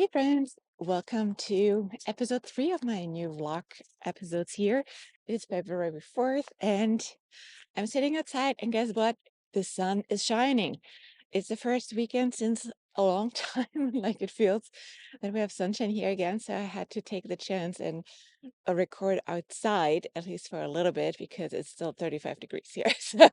Hey friends, welcome to episode 3 of my new vlog episodes here. It's February 4th and I'm sitting outside and guess what? The sun is shining. It's the first weekend since a long time, like it feels that we have sunshine here again. So I had to take the chance and record outside, at least for a little bit, because it's still 35 degrees here. So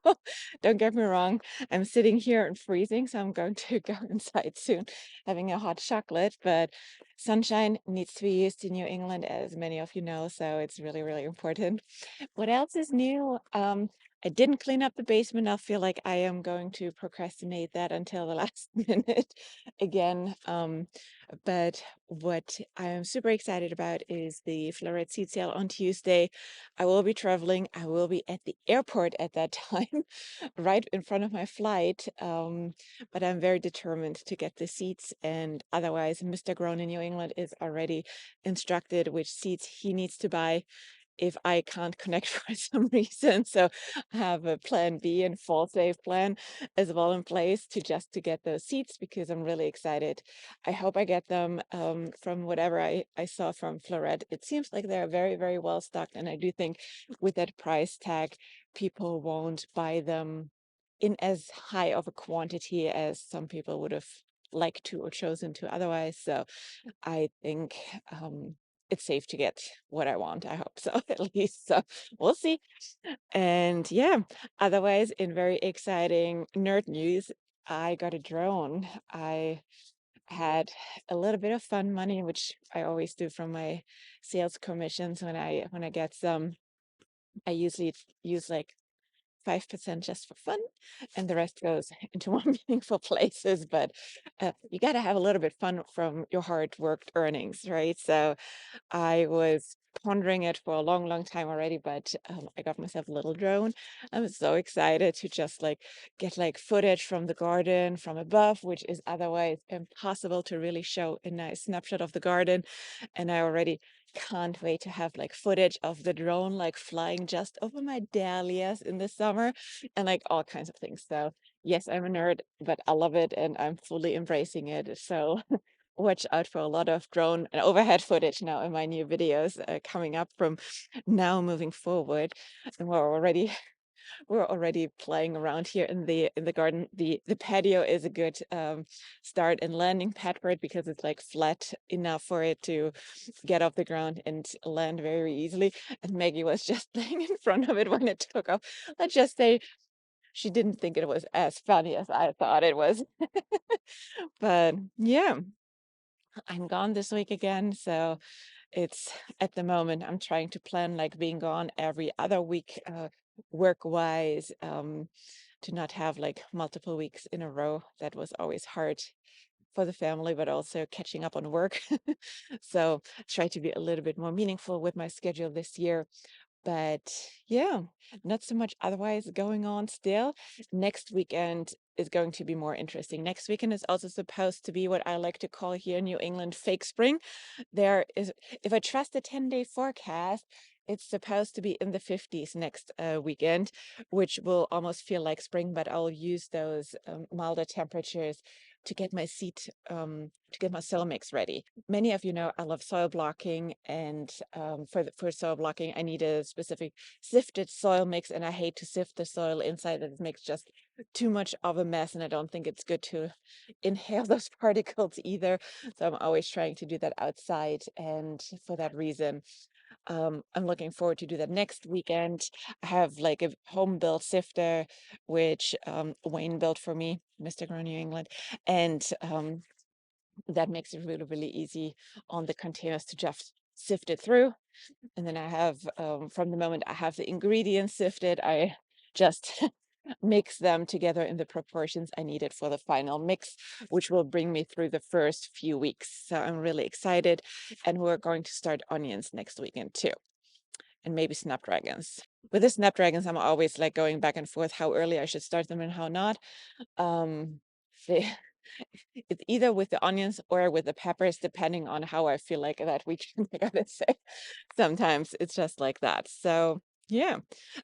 don't get me wrong, I'm sitting here and freezing, so I'm going to go inside soon, having a hot chocolate. But sunshine needs to be used in New England, as many of you know, so it's really, really important. What else is new? I didn't clean up the basement. I feel like I am going to procrastinate that until the last minute again. But what I am super excited about is the Floret seat sale on Tuesday. I will be traveling. I will be at the airport at that time, right in front of my flight. But I'm very determined to get the seats. And otherwise, Mr. Grown in New England is already instructed which seats he needs to buy if I can't connect for some reason. So I have a plan B and fall safe plan as well in place to get those seats because I'm really excited. I hope I get them from whatever I saw from Floret. It seems like they're very, very well stocked. And I do think with that price tag, people won't buy them in as high of a quantity as some people would have liked to or chosen to otherwise. So I think it's safe to get what I want. I hope so, at least. So we'll see. And yeah, otherwise, in very exciting nerd news, I got a drone. I had a little bit of fun money, which I always do from my sales commissions when I get some. I usually use like 5% just for fun, and the rest goes into more meaningful places. But you got to have a little bit fun from your hard worked earnings, right? So I was pondering it for a long, long time already, but I got myself a little drone. I'm so excited to just like get like footage from the garden from above, which is otherwise impossible to really show a nice snapshot of the garden. And I already can't wait to have like footage of the drone like flying just over my dahlias in the summer and like all kinds of things. So yes, I'm a nerd, but I love it and I'm fully embracing it. So watch out for a lot of drone and overhead footage now in my new videos coming up from now moving forward. And we're already playing around here in the garden. The patio is a good start and landing pad for it because it's like flat enough for it to get off the ground and land very easily. And Maggie was just laying in front of it when it took off. Let's just say she didn't think it was as funny as I thought it was. But yeah, I'm gone this week again, so it's at the moment I'm trying to plan like being gone every other week, work-wise, to not have like multiple weeks in a row. That was always hard for the family, but also catching up on work. So try to be a little bit more meaningful with my schedule this year. But yeah, not so much otherwise going on still. Next weekend is going to be more interesting. Next weekend is also supposed to be what I like to call here in New England fake spring. There is, if I trust the 10-day forecast, it's supposed to be in the 50s next weekend, which will almost feel like spring, but I'll use those milder temperatures to get my seed, to get my soil mix ready. Many of you know I love soil blocking, and for soil blocking, I need a specific sifted soil mix, and I hate to sift the soil inside. It makes just too much of a mess, and I don't think it's good to inhale those particles either. So I'm always trying to do that outside, and for that reason, I'm looking forward to do that next weekend. I have like a home built sifter, which Wayne built for me, Mr. Grow New England, and that makes it really, really easy on the containers to just sift it through. And then I have, from the moment I have the ingredients sifted, I just mix them together in the proportions I needed for the final mix, which will bring me through the first few weeks. So I'm really excited. And we're going to start onions next weekend too, and maybe snapdragons. With the snapdragons, I'm always like going back and forth how early I should start them and how not. Um, they, it's either with the onions or with the peppers, depending on how I feel like that weekend, I gotta say. Sometimes it's just like that. So yeah,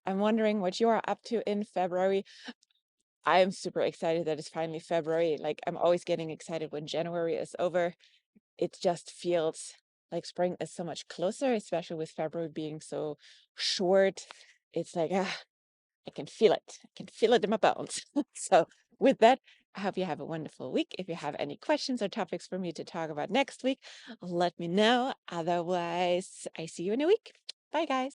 I'm wondering what you are up to in February. I am super excited that it's finally February. Like I'm always getting excited when January is over. it just feels like spring is so much closer, especially with February being so short. It's like, I can feel it. I can feel it in my bones. So, with that, I hope you have a wonderful week. If you have any questions or topics for me to talk about next week, let me know. Otherwise, I see you in a week. Bye, guys.